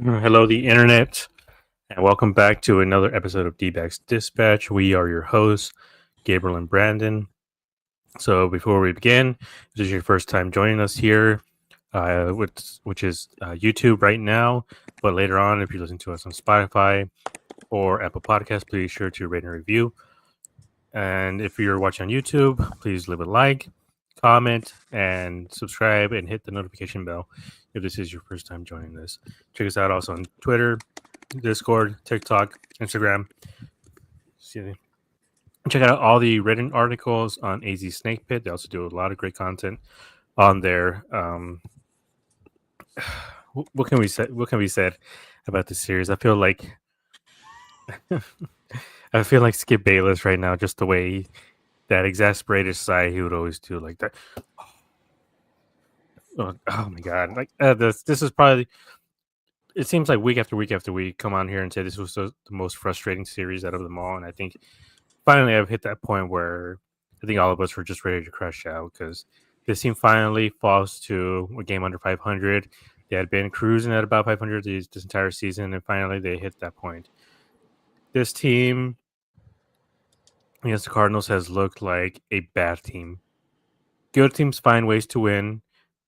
Hello, the internet, and welcome back to another episode of Dbacks Dispatch. We are your hosts, Gabriel and Brandon. So, before we begin, if this is your first time joining us here, which is YouTube right now, but later on, if you're listening to us on Spotify or Apple Podcasts, please be sure to rate and review. And if you're watching on YouTube, please leave a like, comment, and subscribe, and hit the notification bell if this is your first time joining this. Check us out also on Twitter, Discord, TikTok, Instagram. Check out all the written articles on AZ Snake Pit. They also do a lot of great content on there. What can we say? What can be said about this series? I feel like Skip Bayless right now, just the way that exasperated sigh he would always do, like that. Oh my god! Like this is probably. It seems like week after week after week, come on here and say this was the most frustrating series out of them all, and I think finally I've hit that point where I think all of us were just ready to crash out because this team finally falls to a game under 500. They had been cruising at about 500 this entire season, and finally they hit that point. This team against the Cardinals has looked like a bad team. Good teams find ways to win.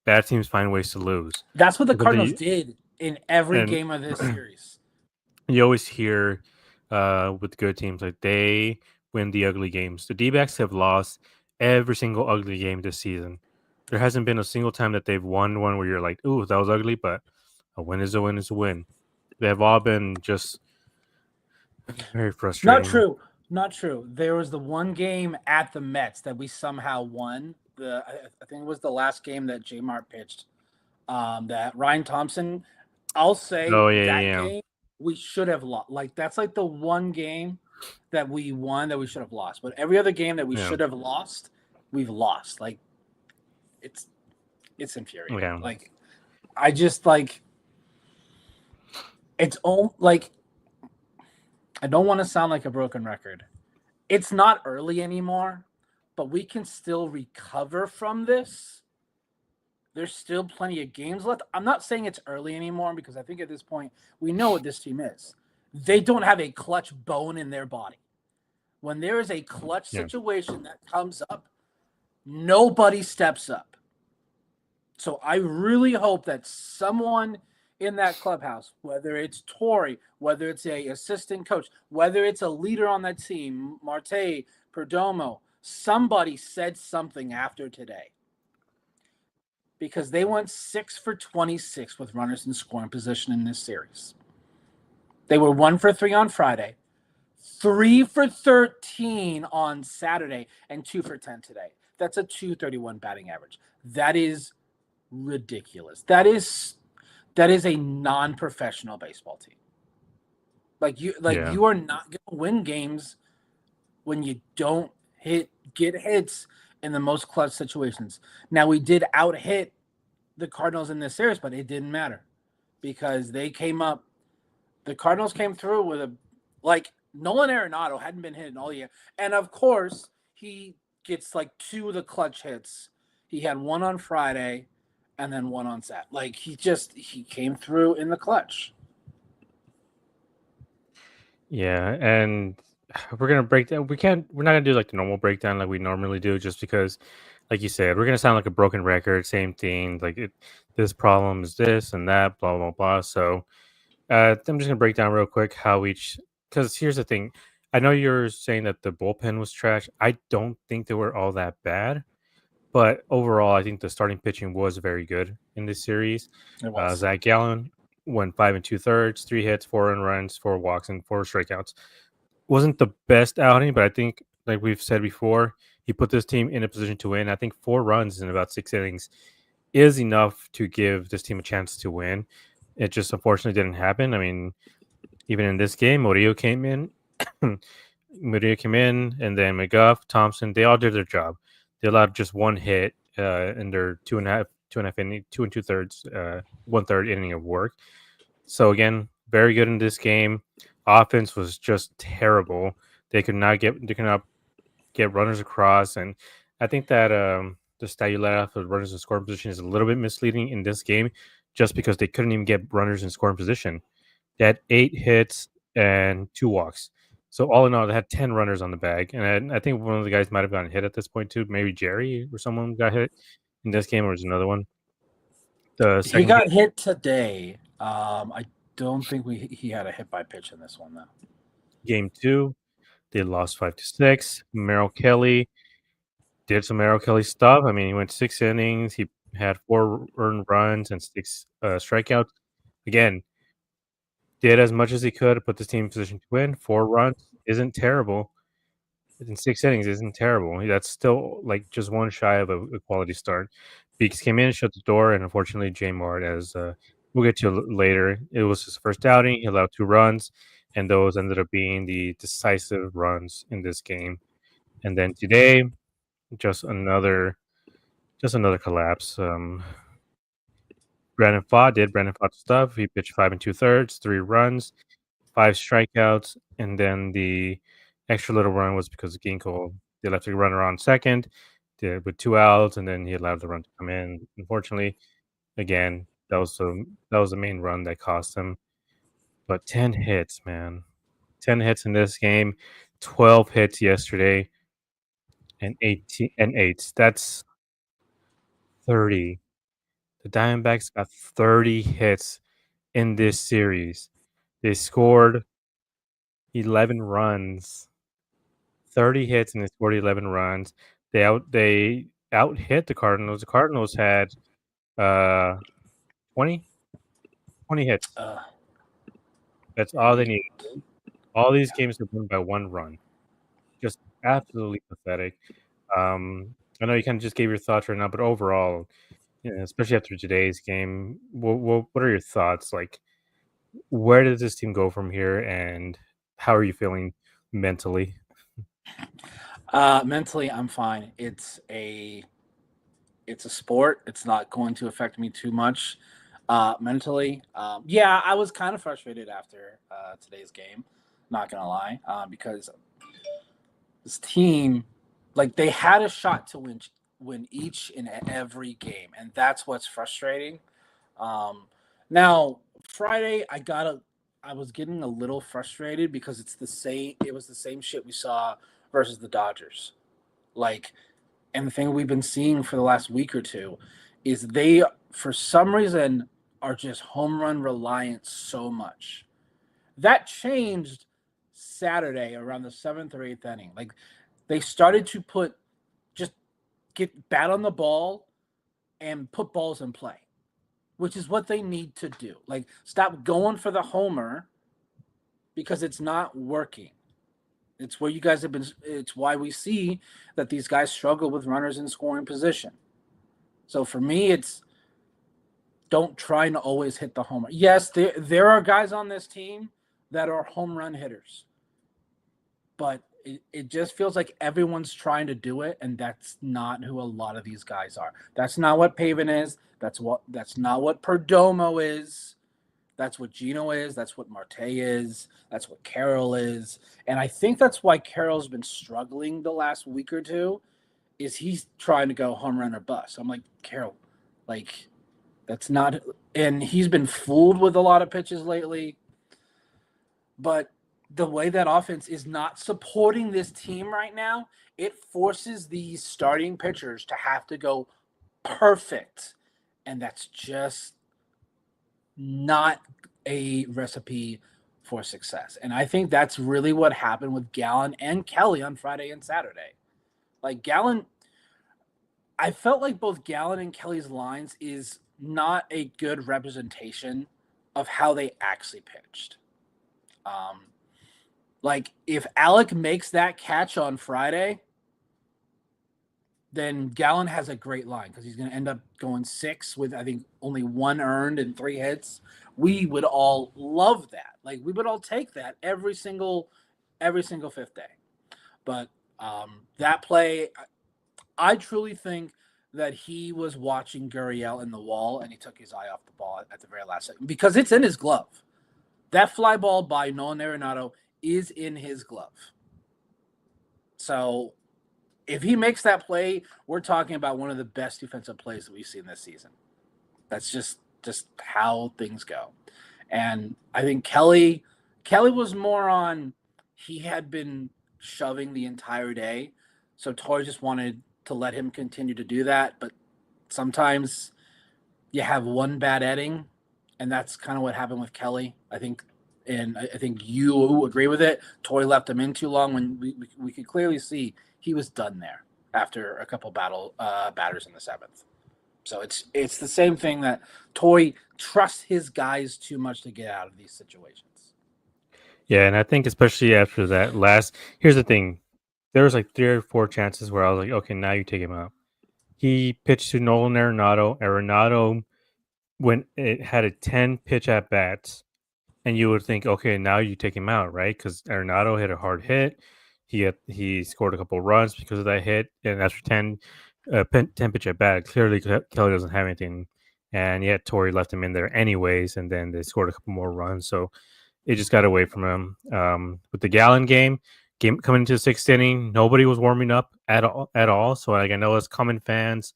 Bad teams find ways to lose. That's what the Cardinals did in every game of this series. You always hear with good teams, like they win the ugly games. The Dbacks have lost every single ugly game this season. There hasn't been a single time that they've won one where you're like, ooh, that was ugly, but a win is a win is a win. They have all been just very frustrating. Not true. There was the one game at the Mets that we somehow won. I think it was the last game that J Mart pitched. That Ryan Thompson, I'll say game we should have lost. Like that's like the one game that we won that we should have lost. But every other game that we should have lost, we've lost. Like it's infuriating. Yeah. Like I just like it's all like I don't want to sound like a broken record. It's not early anymore, but we can still recover from this. There's still plenty of games left. I'm not saying it's early anymore because I think at this point we know what this team is. They don't have a clutch bone in their body. When there is a clutch situation that comes up, nobody steps up. So I really hope that someone in that clubhouse, whether it's Torrey, whether it's a assistant coach, whether it's a leader on that team, Marte, Perdomo, somebody said something after today. Because they went 6 for 26 with runners in scoring position in this series. They were 1 for 3 on Friday, 3 for 13 on Saturday, and 2 for 10 today. That's a .231 batting average. That is ridiculous. That is a non-professional baseball team. You are not going to win games when you don't get hits in the most clutch situations. Now, we did out-hit the Cardinals in this series, but it didn't matter because they came up. The Cardinals came through with Nolan Arenado hadn't been hitting all year. And, of course, he gets 2 of the clutch hits. He had 1 on Friday and then 1 on Saturday. He came through in the clutch. Yeah, and we're gonna break down. We're not gonna do the normal breakdown like we normally do, just because, like you said, we're gonna sound like a broken record. Same thing, this problem is this and that, blah blah blah. So, I'm just gonna break down real quick how each. Because here's the thing, I know you're saying that the bullpen was trash. I don't think they were all that bad, but overall, I think the starting pitching was very good in this series. It was. Zach Gallen went 5 2/3, 3 hits, 4 earned runs, 4 walks, and 4 strikeouts. Wasn't the best outing, but I think, like we've said before, he put this team in a position to win. I think 4 runs in about 6 innings is enough to give this team a chance to win. It just unfortunately didn't happen. I mean, Even in this game, Murillo came in. Murillo came in, and then McGuff, Thompson, they all did their job. They allowed just one hit in their two and a half inning, 2 2/3, 1/3 inning of work. So again, very good in this game. Offense was just terrible. They could not get runners across, and I think that the stat you let off of runners in scoring position is a little bit misleading in this game, just because they couldn't even get runners in scoring position. They had 8 hits and 2 walks. So all in all, they had 10 runners on the bag, and I think one of the guys might have gotten hit at this point too. Maybe Jerry or someone got hit in this game, or was another one. The He second game, got hit today. I don't think he had a hit by pitch in this one though. game two, they lost 5-6. Merrill Kelly did some Merrill Kelly stuff. I mean, he went 6 innings. He had 4 earned runs and 6 strikeouts. Again, did as much as he could to put this team in position to win. 4 runs isn't terrible. In 6 innings isn't terrible. That's still like just one shy of a quality start. Beeks came in, shut the door, and unfortunately, J Mart, as we'll get to later, it was his first outing. He allowed 2 runs, and those ended up being the decisive runs in this game. And then today, just another collapse. Brandon Fott stuff. He pitched 5 2/3, 3 runs, 5 strikeouts, and then the extra little run was because Ginkle, they left a runner on second with 2 outs, and then he allowed the run to come in. Unfortunately, again, that was the main run that cost him. But 10 hits, man, 10 hits in this game, 12 hits yesterday, and 8. That's 30. The Diamondbacks got 30 hits in this series. They scored 11 runs, 30 hits, and they scored 11 runs. They out hit the Cardinals. The Cardinals had 20 hits. That's all they needed. All these games are won by 1 run. Just absolutely pathetic. I know you kind of just gave your thoughts right now, but overall, especially after today's game, what are your thoughts? Like, where does this team go from here, and how are you feeling mentally? Mentally, I'm fine. It's a sport. It's not going to affect me too much. Mentally, yeah, I was kind of frustrated after today's game. Not gonna lie, because this team, like they had a shot to win each and every game, and that's what's frustrating. Um, Now Friday, I was getting a little frustrated because it was the same shit we saw versus the Dodgers. Like, and the thing we've been seeing for the last week or two is they, for some reason, are just home run reliant so much. That changed Saturday around the seventh or eighth inning. Like, they started to just get bat on the ball and put balls in play, which is what they need to do. Like, stop going for the homer because it's not working. It's where you guys have been. It's why we see that these guys struggle with runners in scoring position. So for me, it's don't try and always hit the homer. Yes, there are guys on this team that are home run hitters, but it just feels like everyone's trying to do it, and that's not who a lot of these guys are. That's not what Pavin is. That's not what Perdomo is. That's what Gino is. That's what Marte is. That's what Carroll is. And I think that's why Carroll's been struggling the last week or two, is he's trying to go home run or bust. I'm like, Carroll, like, that's not – and he's been fooled with a lot of pitches lately. But the way that offense is not supporting this team right now, it forces these starting pitchers to have to go perfect. And that's just not a recipe for success. And I think that's really what happened with Gallen and Kelly on Friday and Saturday. Like Gallen, I felt like both Gallen and Kelly's lines is not a good representation of how they actually pitched. Like if Alec makes that catch on Friday, then Gallen has a great line because he's going to end up going 6 with I think only 1 earned and 3 hits. We would all love that. Like we would all take that every single fifth day. But that play, I truly think that he was watching Gurriel in the wall and he took his eye off the ball at the very last second because it's in his glove. That fly ball by Nolan Arenado is in his glove. So if he makes that play, we're talking about one of the best defensive plays that we've seen this season. That's just how things go. And I think Kelly was more on, he had been shoving the entire day. So Torrey just wanted to let him continue to do that. But sometimes you have one bad inning, and that's kind of what happened with Kelly, I think. And I think you agree with it. Torrey left him in too long when we could clearly see he was done there after a couple batters in the 7th. So it's the same thing that Torrey trusts his guys too much to get out of these situations. Yeah, and I think especially after that here's the thing. There was like 3 or 4 chances where I was like, okay, now you take him out. He pitched to Nolan Arenado. Arenado, when it had a 10 pitch at bats, and you would think, okay, now you take him out, right? Because Arenado hit a hard hit. He scored a couple runs because of that hit, and after 10 pitch at bat, clearly Kelly doesn't have anything, and yet Torrey left him in there anyways, and then they scored a couple more runs, so it just got away from him. With the Gallen game coming into the 6th inning, nobody was warming up at all. So like, I know as common fans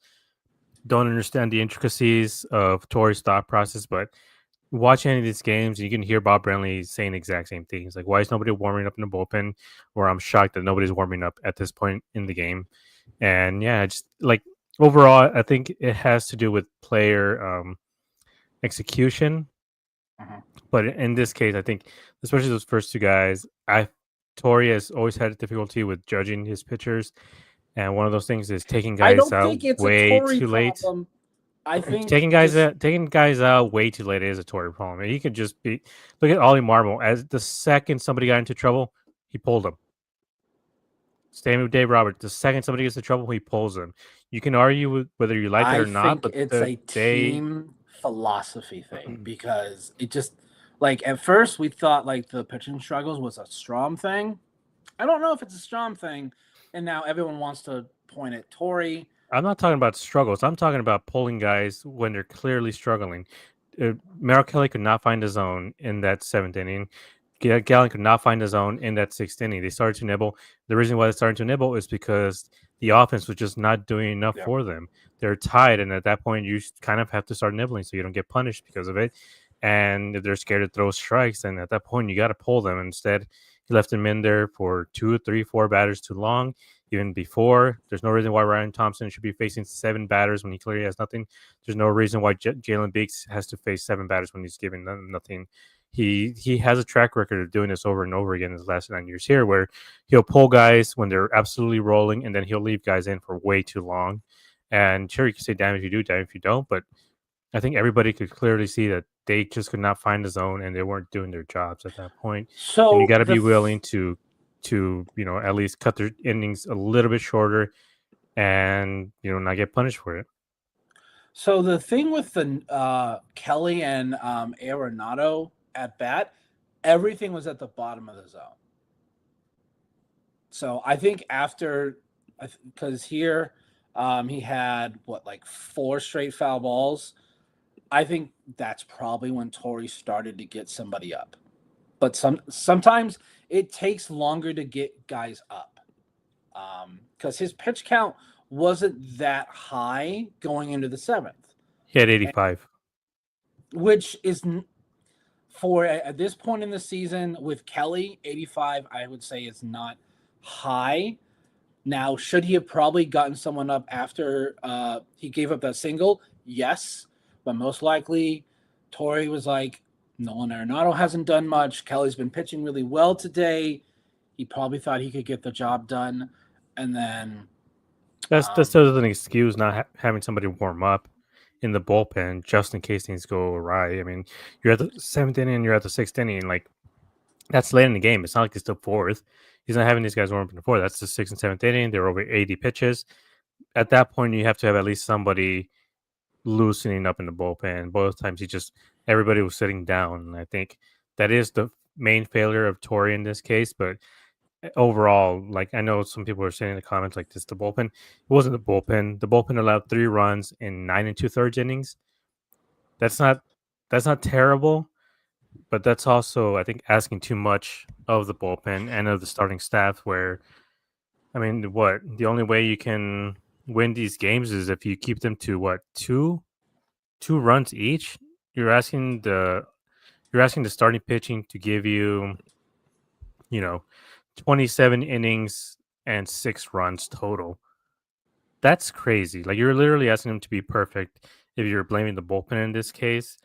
don't understand the intricacies of Torrey's thought process, but watch any of these games, you can hear Bob Brenly saying the exact same things. Like, why is nobody warming up in the bullpen? Or I'm shocked that nobody's warming up at this point in the game. And yeah, just like overall, I think it has to do with player execution. But in this case, I think especially those first 2 guys, Torrey has always had difficulty with judging his pitchers, and one of those things is taking guys out way too late. I think taking guys out way too late is a Torrey problem. He could just be look at Ollie Marmol. As the second somebody got into trouble, he pulled him. Same with Dave Roberts. The second somebody gets into trouble, he pulls them. You can argue with whether you like it or not, but it's a team philosophy thing because it just like at first we thought like the pitching struggles was a Strom thing. I don't know if it's a Strom thing, and now everyone wants to point at Torrey. I'm not talking about struggles. I'm talking about pulling guys when they're clearly struggling. Merrill Kelly could not find a zone in that 7th inning. Gallen could not find a zone in that 6th inning. They started to nibble. The reason why they started to nibble is because the offense was just not doing enough for them. They're tied, and at that point, you kind of have to start nibbling so you don't get punished because of it. And if they're scared to throw strikes, then at that point, you got to pull them. Instead, he left them in there for 2, 3, 4 batters too long. Even before, there's no reason why Ryan Thompson should be facing 7 batters when he clearly has nothing. There's no reason why Jalen Beeks has to face 7 batters when he's giving them nothing. He has a track record of doing this over and over again in his last 9 years here, where he'll pull guys when they're absolutely rolling, and then he'll leave guys in for way too long. And sure, you can say damn if you do, damn if you don't, but I think everybody could clearly see that they just could not find a zone and they weren't doing their jobs at that point. So and you got to be willing to at least cut their innings a little bit shorter and not get punished for it. So the thing with the Kelly and Arenado at bat, everything was at the bottom of the zone. So I think because here he had 4 straight foul balls. I think that's probably when Torrey started to get somebody up. But sometimes it takes longer to get guys up because his pitch count wasn't that high going into the 7th. He had 85. Which is, for at this point in the season with Kelly, 85, I would say is not high. Now, should he have probably gotten someone up after he gave up that single? Yes. But most likely, Torrey was like, Nolan Arenado hasn't done much. Kelly's been pitching really well today. He probably thought he could get the job done. And then... That still doesn't excuse not having somebody warm up in the bullpen just in case things go awry. I mean, you're at the 7th inning and you're at the 6th inning. Like, that's late in the game. It's not like it's the 4th. He's not having these guys warm up in the 4th. That's the 6th and 7th inning. They're over 80 pitches. at that point you have to have at least somebody loosening up in the bullpen. Both times everybody was sitting down. And I think that is the main failure of Torrey in this case. But overall, like I know some people are saying in the comments, like this the bullpen. It wasn't the bullpen. The bullpen allowed 3 runs in 9 2/3 innings. That's not terrible, but that's also I think asking too much of the bullpen and of the starting staff. Where I mean, what the only way you can win these games is if you keep them to what two runs each. You're asking the starting pitching to give you, you know, 27 innings and 6 runs total. That's crazy. Like you're literally asking them to be perfect if you're blaming the bullpen in this case.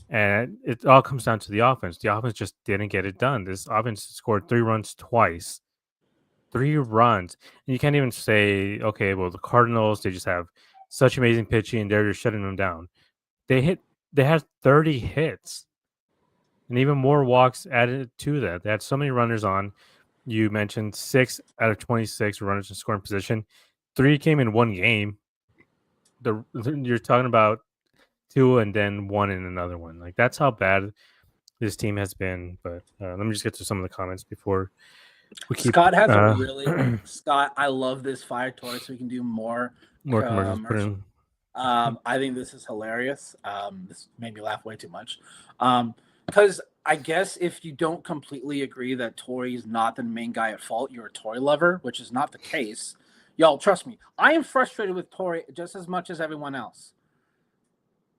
And it all comes down to the offense. The offense just didn't get it done. This offense scored 3 runs twice. 3 runs. And you can't even say, okay, well, the Cardinals, they just have such amazing pitching and they're just shutting them down. They had 30 hits and even more walks added to that. They had so many runners on. You mentioned 6 out of 26 runners in scoring position. 3 came in one game. You're talking about 2 and then 1 in another one. Like that's how bad this team has been. But let me just get to some of the comments before we keep. Scott has a really Scott. I love this fire Torrey so we can do more commercials. Put in. I think this is hilarious. This made me laugh way too much. Because I guess if you don't completely agree that Torrey is not the main guy at fault, you're a Torrey lover, which is not the case. Y'all, trust me, I am frustrated with Torrey just as much as everyone else.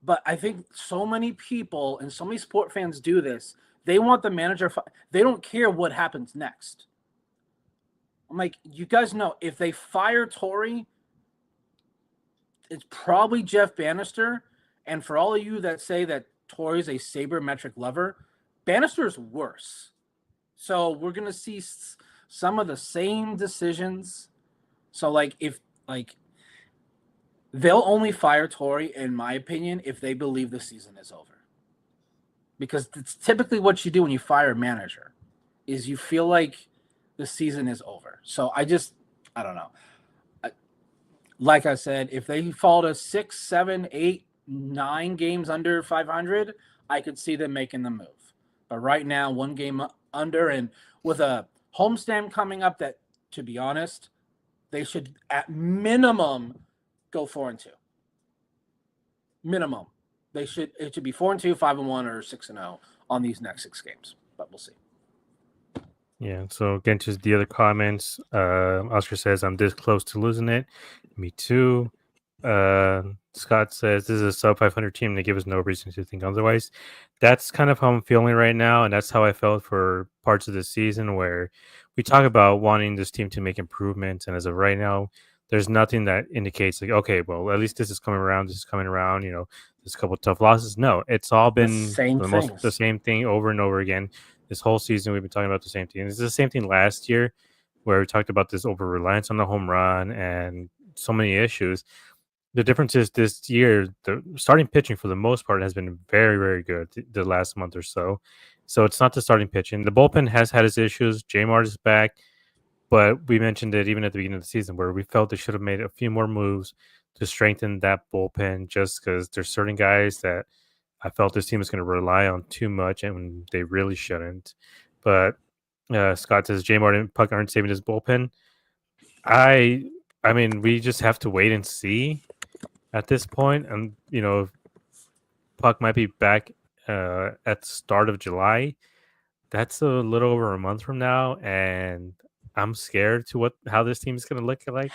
But I think so many people and so many sport fans do this. They want the manager. They don't care what happens next. I'm like, you guys know, if they fire Torrey, it's probably Jeff Bannister. And for all of you that say that Torrey's a sabermetric lover, Bannister's worse. So we're going to see some of the same decisions. So they'll only fire Torrey, in my opinion, if they believe the season is over. Because it's typically what you do when you fire a manager is you feel like the season is over. So I don't know. Like I said, if they fall to 6, 7, 8, 9 games under 500, I could see them making the move. But right now, 1 game under, and with a homestand coming up that, to be honest, they should at minimum go 4-2. Minimum. It should be 4-2, 5-1, or 6-0 on these next 6 games. But we'll see. Yeah, so getting to the other comments, Oscar says, I'm this close to losing it. Me too. Scott says, this is a sub 500 team. They give us no reason to think otherwise. That's kind of how I'm feeling right now, and that's how I felt for parts of the season where we talk about wanting this team to make improvements, and as of right now, there's nothing that indicates like, okay, well, at least this is coming around. There's a couple of tough losses. No, it's all been the same thing over and over again. This whole season, we've been talking about the same thing. It's the same thing last year where we talked about this over-reliance on the home run and so many issues. The difference is this year, the starting pitching for the most part has been very, very good the last month or so. So it's not the starting pitching. The bullpen has had its issues. J-Mart is back. But we mentioned it even at the beginning of the season where we felt they should have made a few more moves to strengthen that bullpen just because there's certain guys that I felt this team is going to rely on too much, and they really shouldn't. But Scott says J-Mart and Puck aren't saving his bullpen. I mean, we just have to wait and see at this point. And, Puck might be back at the start of July. That's a little over a month from now, and I'm scared to how this team is going to look like.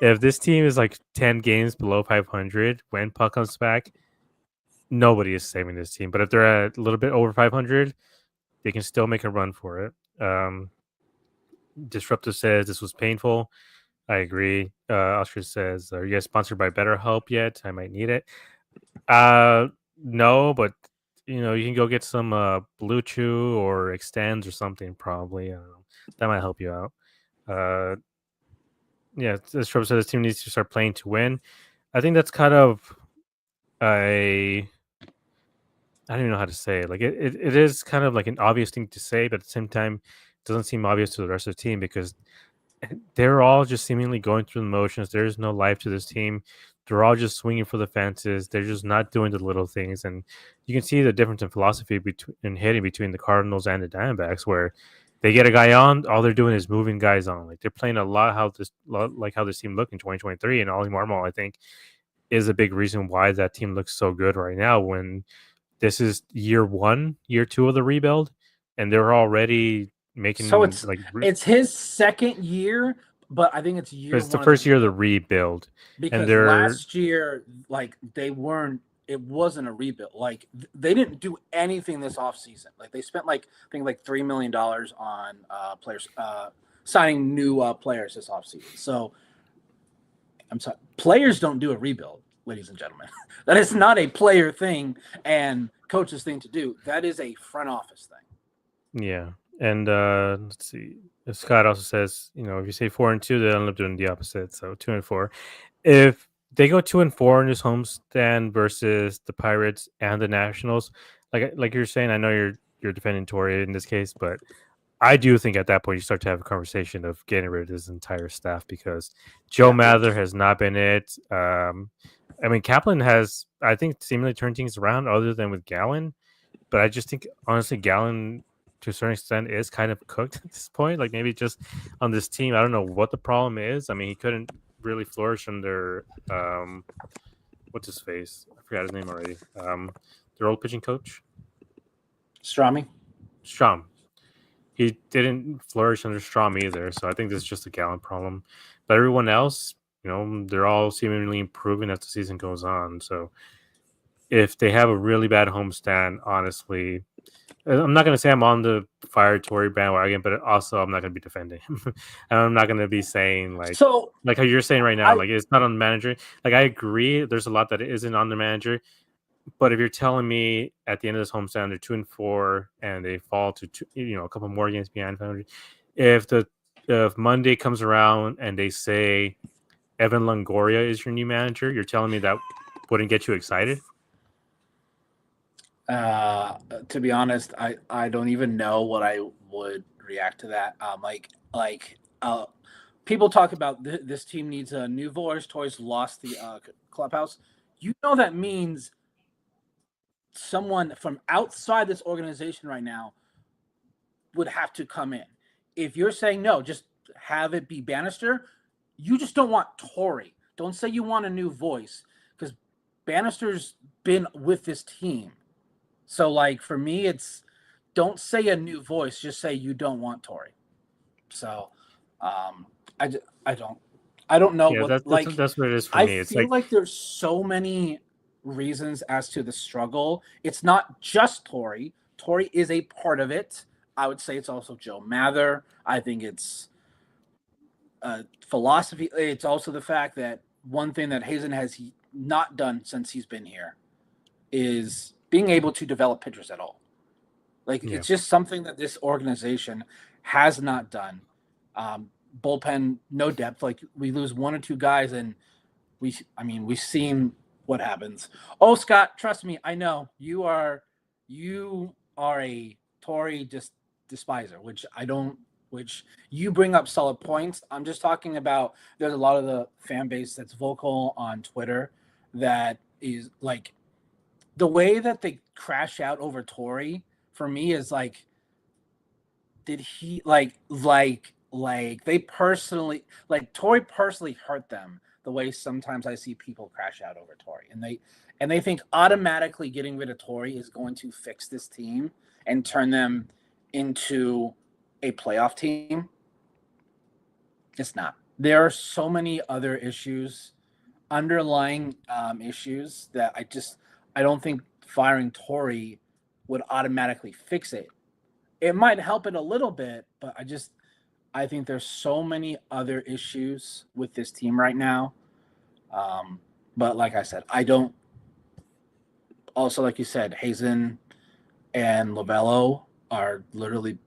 If this team is like 10 games below 500 when Puck comes back, nobody is saving this team. But if they're at a little bit over 500, they can still make a run for it. Disruptive says this was painful. I agree. Oscar says, are you guys sponsored by BetterHelp yet? I might need it. No, but you can go get some Blue Chew or Extends or something probably. That might help you out. Yeah, Disruptive says this team needs to start playing to win. I think that's kind of I don't even know how to say it. Like it is kind of like an obvious thing to say, but at the same time, it doesn't seem obvious to the rest of the team because they're all just seemingly going through the motions. There's no life to this team. They're all just swinging for the fences. They're just not doing the little things, and you can see the difference in philosophy between in hitting between the Cardinals and the Diamondbacks, where they get a guy on, all they're doing is moving guys on. Like they're playing a lot like how this team looked in 2023, and Ollie Marmol, I think, is a big reason why that team looks so good right now. When this is year one, year two of the rebuild, and they're already So making it's his second year, but I think it's year it's the one of the first year of the rebuild. rebuild, and Because they're last year, like they weren't, it wasn't a rebuild. Like they didn't do anything this offseason. Like they spent like I think like $3 million on players signing new players this offseason. So I'm sorry, players don't do a rebuild, ladies and gentlemen. That is not a player thing and coach's thing to do. That is a front office thing. yeah. And let's see. Scott also says, if you say 4-2, they end up doing the opposite. So 2-4. If they go 2-4 in this homestand versus the Pirates and the Nationals, like you're saying, I know you're defending Torrey in this case, but I do think at that point you start to have a conversation of getting rid of this entire staff because Joe Yeah. Mather has not been it. I mean, Kaplan has, I think, seemingly turned things around other than with Gallen, but I just think, honestly, Gallen to a certain extent is kind of cooked at this point. Like maybe just on this team, I don't know what the problem is. I mean, he couldn't really flourish under what's his face? I forgot his name already. Their old pitching coach, Strami. Strom. He didn't flourish under Strom either, so I think this is just a Gallen problem. But everyone else, they're all seemingly improving as the season goes on. So if they have a really bad homestand, honestly, I'm not going to say I'm on the fire Tory bandwagon, but also I'm not going to be defending him. And I'm not going to be saying like how you're saying right now, like it's not on the manager. Like I agree, there's a lot that isn't on the manager. But if you're telling me at the end of this homestand they're 2-4 and they fall to a couple more games behind 500, if Monday comes around and they say Evan Longoria is your new manager, you're telling me that wouldn't get you excited? To be honest, I don't even know what I would react to that. People talk about this team needs a new voice. Toys lost the clubhouse. That means someone from outside this organization right now would have to come in. If you're saying no, just have it be Bannister. You just don't want Torrey. Don't say you want a new voice because Bannister's been with this team. So, like, for me, it's don't say a new voice. Just say you don't want Torrey. So, I don't know Yeah, that's what it is for me. I feel like there's so many reasons as to the struggle. It's not just Torrey. Torrey is a part of it. I would say it's also Joe Mather. I think it's philosophy. It's also the fact that one thing that Hazen has not done since he's been here is being able to develop pitchers at all. It's just something that this organization has not done. Bullpen, no depth. Like we lose one or two guys, and we've seen what happens. Oh, Scott, trust me, I know you are a Tory despiser, which I don't. Which you bring up solid points. I'm just talking about. There's a lot of the fan base that's vocal on Twitter that is like the way that they crash out over Tory for me is like, did he they personally Tory personally hurt them the way sometimes I see people crash out over Tory and they think automatically getting rid of Tory is going to fix this team and turn them into a playoff team. It's not. There are so many other issues, underlying issues that I don't think firing Tory would automatically fix it. It might help it a little bit, but I think there's so many other issues with this team right now. But like I said, I don't. Also, like you said, Hazen and Lovello are literally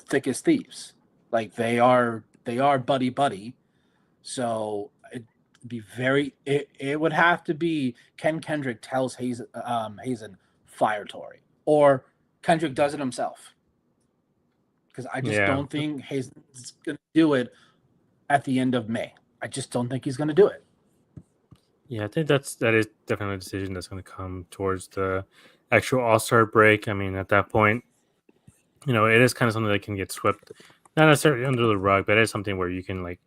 thick as thieves. Like they are buddy buddy. So it would have to be Ken Kendrick tells Hazen fire Tory, or Kendrick does it himself. Because I just don't think Hazen's going to do it at the end of May. I just don't think he's going to do it. Yeah, I think that is definitely a decision that's going to come towards the actual All-Star break. I mean, at that point, it is kind of something that can get swept, not necessarily under the rug, but it is something where you can like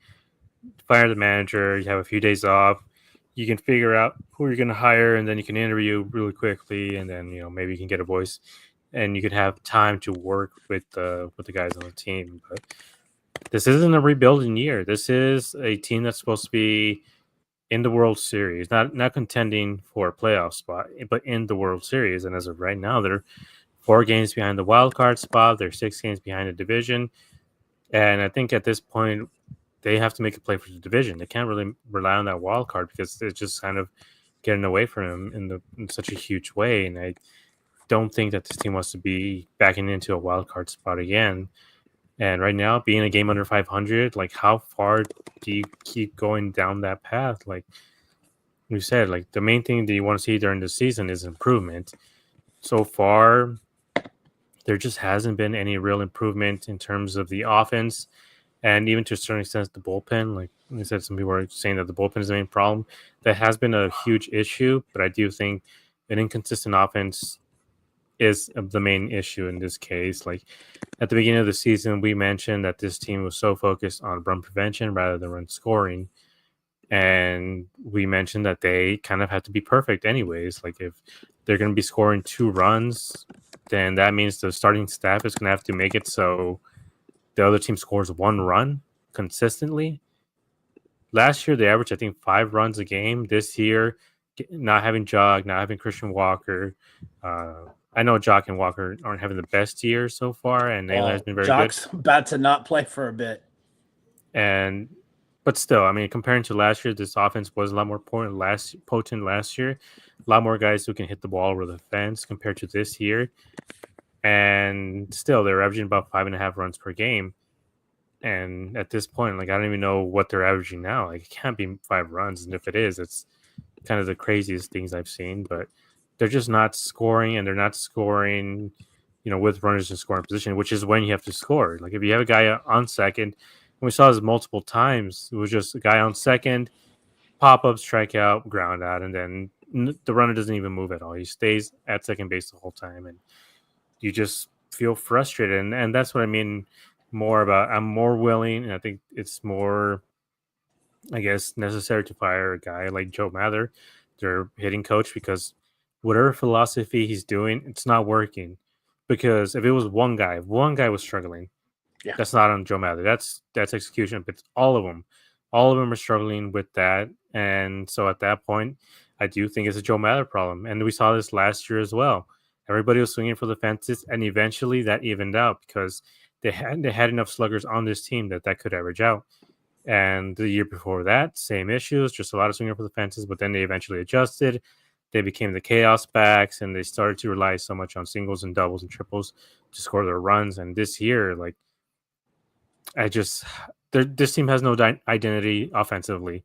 fire the manager. You have a few days off. You can figure out who you're going to hire, and then you can interview really quickly, and then maybe you can get a voice, and you can have time to work with the guys on the team. But this isn't a rebuilding year. This is a team that's supposed to be in the World Series, not contending for a playoff spot, but in the World Series. And as of right now, they're 4 games behind the wild card spot. They're 6 games behind the division. And I think at this point, they have to make a play for the division. They can't really rely on that wild card because it's just kind of getting away from them in such a huge way. And I don't think that this team wants to be backing into a wild card spot again. And right now, being a game under 500, like how far do you keep going down that path? Like you said, like the main thing that you want to see during the season is improvement. So far, there just hasn't been any real improvement in terms of the offense, and even to a certain extent, the bullpen. Like you said, some people are saying that the bullpen is the main problem. That has been a huge issue, but I do think an inconsistent offense is the main issue in this case. Like at the beginning of the season, we mentioned that this team was so focused on run prevention rather than run scoring. And we mentioned that they kind of have to be perfect anyways. Like if they're going to be scoring 2 runs, then that means the starting staff is going to have to make it so the other team scores 1 run consistently. Last year, they averaged, I think, 5 runs a game. This year, not having Jog, not having Christian Walker. I know Jock and Walker aren't having the best year so far, and Naylor has been very Jock's good. about to not play for a bit. But still, I mean, comparing to last year, this offense was a lot more potent last year. A lot more guys who can hit the ball over the fence compared to this year. And still, they're averaging about 5.5 runs per game. And at this point, like I don't even know what they're averaging now. Like it can't be 5 runs, and if it is, it's kind of the craziest things I've seen. But they're just not scoring, and they're not scoring, with runners in scoring position, which is when you have to score. Like if you have a guy on second, and we saw this multiple times, it was just a guy on second, pop up, strikeout, ground out, and then the runner doesn't even move at all. He stays at second base the whole time, and you just feel frustrated. And that's what I mean more about. I'm more willing, and I think it's more, I guess, necessary to fire a guy like Joe Mather, their hitting coach, because whatever philosophy he's doing, it's not working. Because if it was one guy, if one guy was struggling, that's not on Joe Mather. That's execution. But all of them are struggling with that. And so at that point, I do think it's a Joe Mather problem. And we saw this last year as well. Everybody was swinging for the fences, and eventually that evened out because they had enough sluggers on this team that could average out. And the year before that, same issues, just a lot of swinging for the fences. But then they eventually adjusted. They became the chaos backs, and they started to rely so much on singles and doubles and triples to score their runs. And this year, like this team has no identity offensively,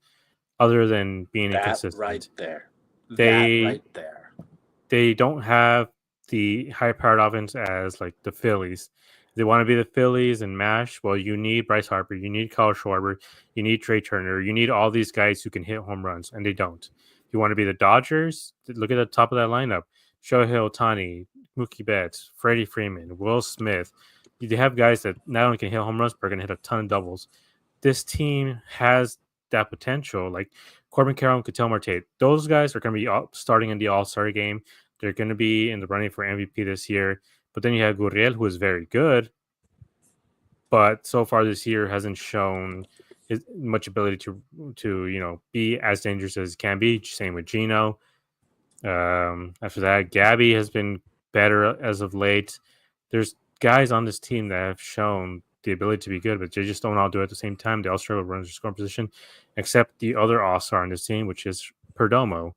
other than being inconsistent. They don't have the high-powered offense as like the Phillies. They want to be the Phillies and mash. Well, you need Bryce Harper, you need Kyle Schwarber, you need Trey Turner, you need all these guys who can hit home runs, and they don't. If you want to be the Dodgers, look at the top of that lineup: Shohei Ohtani, Mookie Betts, Freddie Freeman, Will Smith. They have guys that not only can hit home runs, but are going to hit a ton of doubles. This team has that potential. Like Corbin Carroll and Ketel Marte, those guys are going to be starting in the All-Star game. They're going to be in the running for MVP this year. But then you have Gurriel, who is very good, but so far this year hasn't shown much ability to be as dangerous as he can be. Same with Gino. After that, Gabby has been better as of late. There's guys on this team that have shown the ability to be good, but they just don't all do it at the same time. They all struggle with runners in scoring position, except the other all-star on this team, which is Perdomo.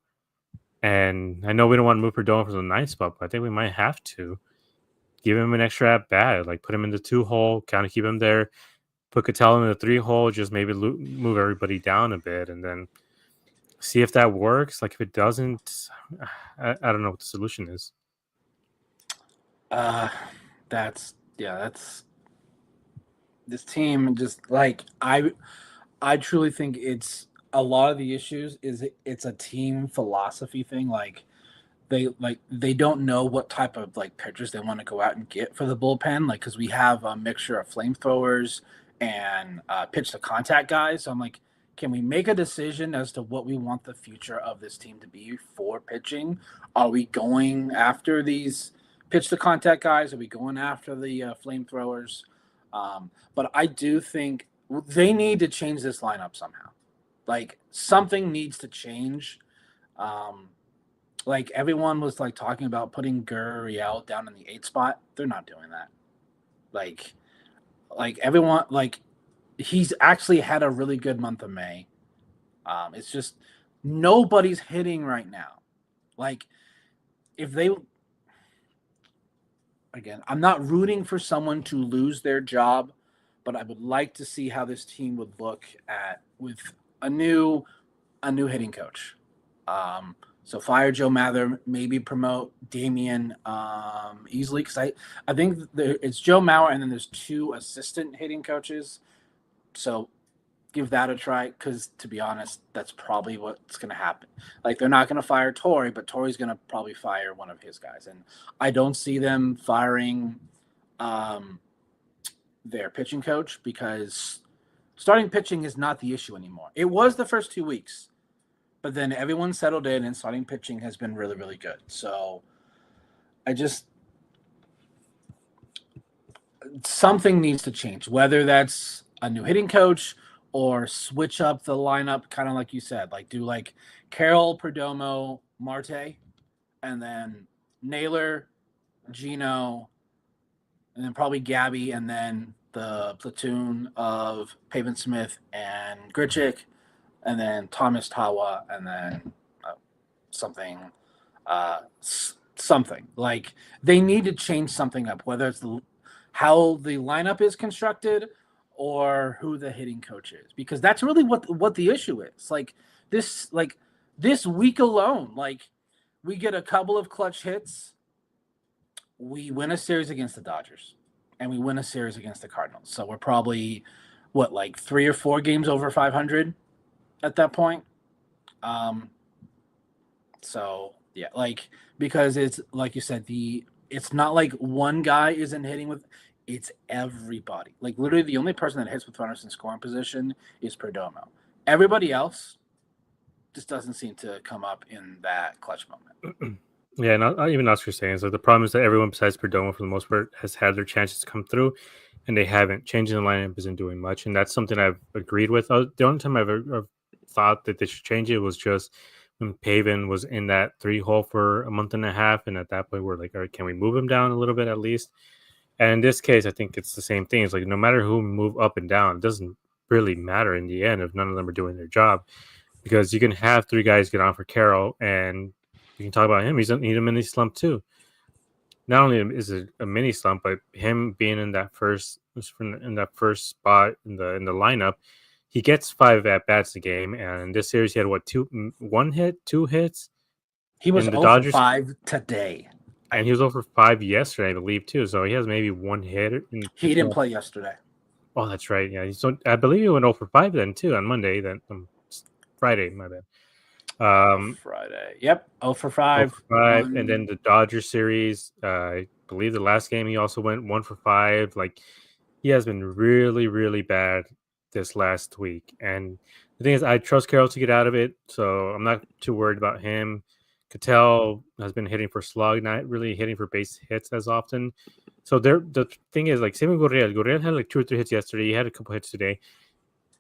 And I know we don't want to move Perdomo from the 9th spot, but I think we might have to give him an extra at bat, like put him in the 2-hole, kind of keep him there, put Ketel in the 3-hole, just maybe move everybody down a bit, and then see if that works. Like if it doesn't, I don't know what the solution is. That's this team just like I I truly think it's a lot of the issues is it's a team philosophy thing. They don't know what type of like pitchers they want to go out and get for the bullpen. Like because we have a mixture of flamethrowers and pitch to contact guys. So I'm like, can we make a decision as to what we want the future of this team to be for pitching? Are we going after these pitch to contact guys? Are we going after the flamethrowers? But I do think they need to change this lineup somehow. Like something needs to change. Um, like everyone was like talking about putting Gurriel down in the 8 spot. They're not doing that. Like, like everyone like he's actually had a really good month of May. It's just nobody's hitting right now. Like if they again, I'm not rooting for someone to lose their job, but I would like to see how this team would look at with a new hitting coach. So fire Joe Mather, maybe promote Damian easily because I think it's Joe Mauer and then there's 2 assistant hitting coaches. So give that a try because to be honest, that's probably what's going to happen. Like they're not going to fire Torrey, but Torrey's going to probably fire one of his guys, and I don't see them firing their pitching coach because starting pitching is not the issue anymore. It was the first 2 weeks. But then everyone settled in and starting pitching has been really, really good. So something needs to change, whether that's a new hitting coach or switch up the lineup, kind of like you said, like do like Carroll, Perdomo, Marte, and then Naylor, Gino, and then probably Gabby, and then the platoon of Pavin Smith and Grichuk, and then Thomas Tawa, and then something like they need to change something up, whether it's how the lineup is constructed or who the hitting coach is, because that's really what the issue is. Like this week alone, like we get a couple of clutch hits, we win a series against the Dodgers, and we win a series against the Cardinals. So we're probably like 3 or 4 games over 500 at that point. So yeah, like because it's like you said, it's not like one guy isn't hitting with, it's everybody. Like literally the only person that hits with runners in scoring position is Perdomo. Everybody else just doesn't seem to come up in that clutch moment. Yeah, not even Oscar saying. So the problem is that everyone besides Perdomo, for the most part, has had their chances to come through, and they haven't. Changing the lineup isn't doing much, and that's something I've agreed with. The only time I've thought that they should change it was just when Pavin was in that 3 hole for a month and a half, and at that point we're like, all right, can we move him down a little bit at least? And in this case, I think it's the same thing. It's like no matter who move up and down, it doesn't really matter in the end if none of them are doing their job, because you can have 3 guys get on for Carroll, and you can talk about him. He's a mini slump too. Not only is it a mini slump, but him being in that first spot in the lineup, he gets 5 at bats a game, and this series he had 2 hits. He was 0 for 5 today, and he was 0 for 5 yesterday, I believe, too. So he has maybe 1 hit. He didn't play yesterday. Oh, that's right. Yeah, so I believe he went 0 for 5 then too on Monday. Then Friday, my bad. Friday. Yep. 0 for 5. 0 for 5. And then the Dodgers series, I believe the last game he also went 1 for 5. Like he has been really, really bad this last week. And the thing is, I trust Carroll to get out of it, so I'm not too worried about him. Cattell has been hitting for slug, not really hitting for base hits as often. So the thing is, like, same with Gurriel. Gurriel had like 2 or 3 hits yesterday. He had a couple hits today.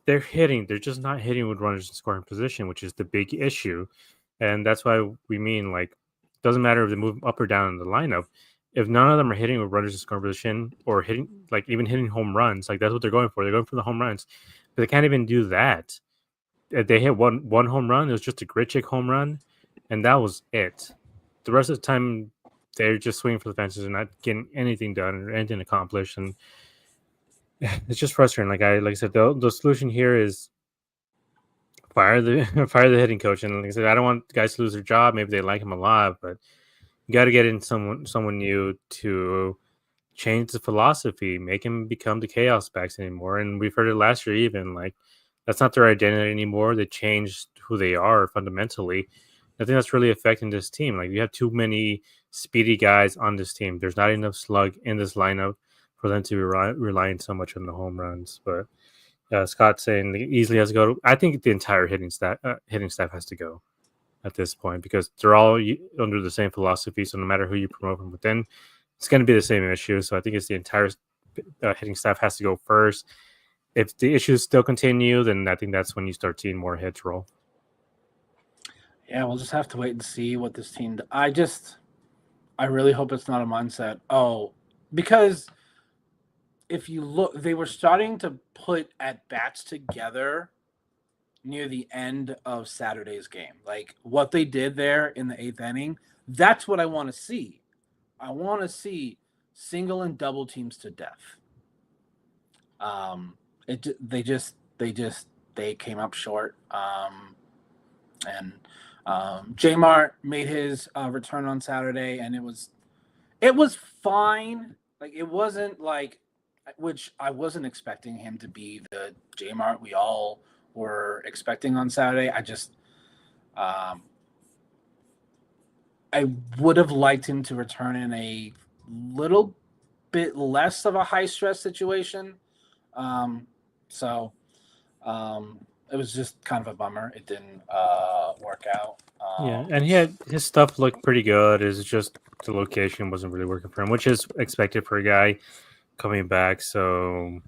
They're hitting. They're just not hitting with runners in scoring position, which is the big issue. And that's why we mean, like, it doesn't matter if they move up or down in the lineup. If none of them are hitting with runners in scoring position or hitting, like, even hitting home runs, like, that's what they're going for. They're going for the home runs. But they can't even do that. They hit one home run. It was just a Grichuk home run, and that was it. The rest of the time, they're just swinging for the fences and not getting anything done or anything accomplished. And it's just frustrating. Like I said, the solution here is fire the hitting coach. And like I said, I don't want guys to lose their job. Maybe they like him a lot, but you got to get in someone new to change the philosophy, make him become the chaos backs anymore. And we've heard it last year, even like That's not their identity anymore. They changed who they are fundamentally. I think that's really affecting this team. Like, you have too many speedy guys on this team. There's not enough slug in this lineup for them to be relying so much on the home runs. But Scott's saying he easily has to go. I think the entire hitting staff has to go at this point, because they're all under the same philosophy. So no matter who you promote from within, it's going to be the same issue. So I think it's the entire hitting staff has to go first. If the issues still continue, then I think that's when you start seeing more hits roll. Yeah, we'll just have to wait and see what this team. I really hope it's not a mindset. Oh, because if you look, they were starting to put at bats together near the end of Saturday's game. Like what they did there in the 8th inning, that's what I want to see. I want to see single and double teams to death. They came up short. And J-Mart made his return on Saturday, and it was fine. Like, it wasn't like, which I wasn't expecting him to be the J-Mart we all were expecting on Saturday. I would have liked him to return in a little bit less of a high stress situation. It was just kind of a bummer. It didn't work out. Yeah, and his stuff looked pretty good. It's just the location wasn't really working for him, which is expected for a guy coming back. So,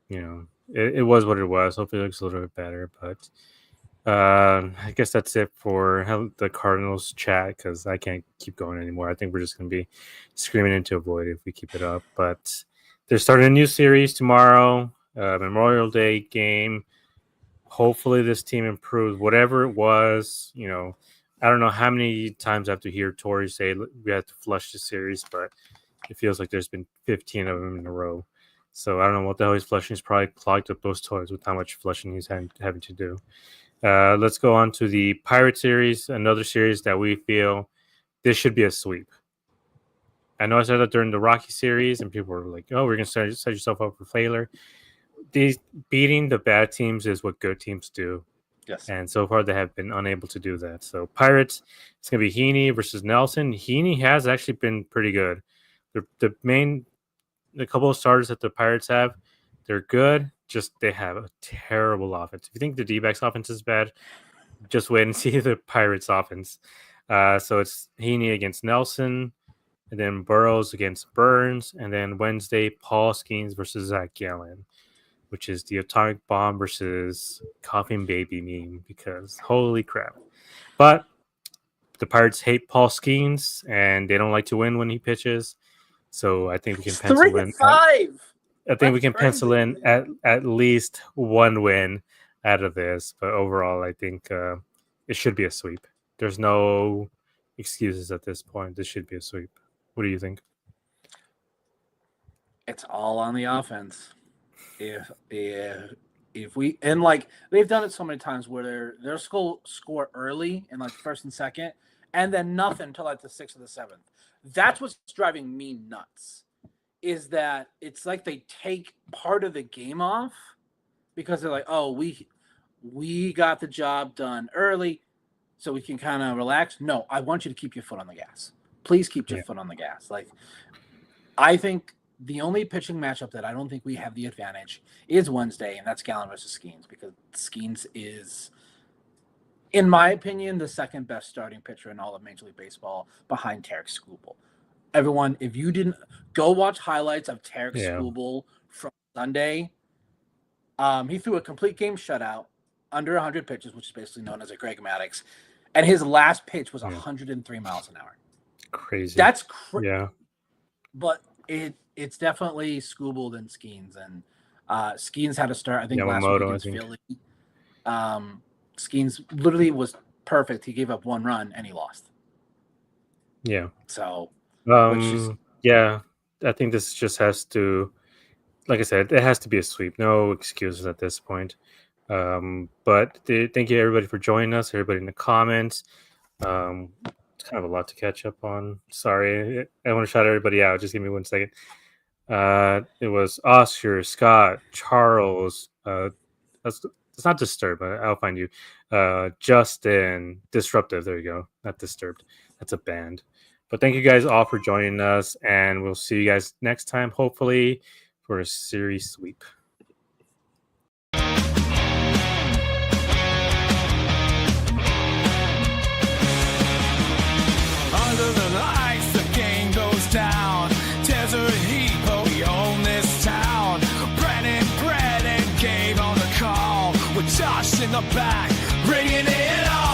it was what it was. Hopefully it looks a little bit better. But I guess that's it for the Cardinals chat, because I can't keep going anymore. I think we're just going to be screaming into a void if we keep it up. But they're starting a new series tomorrow, Memorial Day game. Hopefully this team improves. Whatever it was, I don't know how many times I have to hear Torrey say we have to flush the series, but it feels like there's been 15 of them in a row. So I don't know what the hell he's flushing. He's probably clogged up those toilets with how much flushing he's having to do. Let's go on to the Pirate series, another series that we feel this should be a sweep. I know I said that during the Rocky series, and people were like, "Oh, we're going to set yourself up for failure." Beating the bad teams is what good teams do. Yes. And so far they have been unable to do that. So Pirates, it's going to be Heaney versus Nelson. Heaney has actually been pretty good. The couple of starters that the Pirates have, they're good. Just they have a terrible offense. If you think the Dbacks offense is bad, just wait and see the Pirates offense. So it's Heaney against Nelson, and then Burrows against Burns, and then Wednesday, Paul Skeens versus Zach Gallen, which is the atomic bomb versus coughing baby meme, because holy crap. But the Pirates hate Paul Skeens, and they don't like to win when he pitches. So I think we can pencil in 3-5. I think we can pencil in at least one win out of this. But overall, I think it should be a sweep. There's no excuses at this point. This should be a sweep. What do you think? It's all on the offense. If we, and like they've done it so many times where they'll score early in like first and second, and then nothing until like the 6th or the 7th. That's what's driving me nuts. Is that it's like they take part of the game off because they're like, oh, we got the job done early, so we can kind of relax. No, I want you to keep your foot on the gas. Please keep your foot on the gas. Like, I think the only pitching matchup that I don't think we have the advantage is Wednesday, and that's Gallen versus Skeens, because Skeens is, in my opinion, the second best starting pitcher in all of Major League Baseball behind Tarek Skubal. Everyone, if you didn't go watch highlights of Tarek Skubal from Sunday, he threw a complete game shutout under 100 pitches, which is basically known as a Greg Maddux, and his last pitch was 103 miles an hour. Crazy. That's crazy. Yeah. But it's definitely Skubal than Skeens, and Skeens had to start, I think, last week against Philly. Skeens literally was perfect. He gave up one run and he lost. Yeah. So, I think this just has to, like I said, it has to be a sweep. No excuses at this point. But thank you everybody for joining us. Everybody in the comments. It's kind of a lot to catch up on. Sorry, I want to shout everybody out. Just give me 1 second. It was Oscar, Scott, Charles, It's not Disturbed. I'll find you. Justin Disruptive. There you go. Not Disturbed. That's a band. But thank you guys all for joining us, and we'll see you guys next time, hopefully, for a series sweep. Under the lights, the game goes down. Desert heat, but we own this town. Brennan gave on the call with Josh in the back, bringing it on.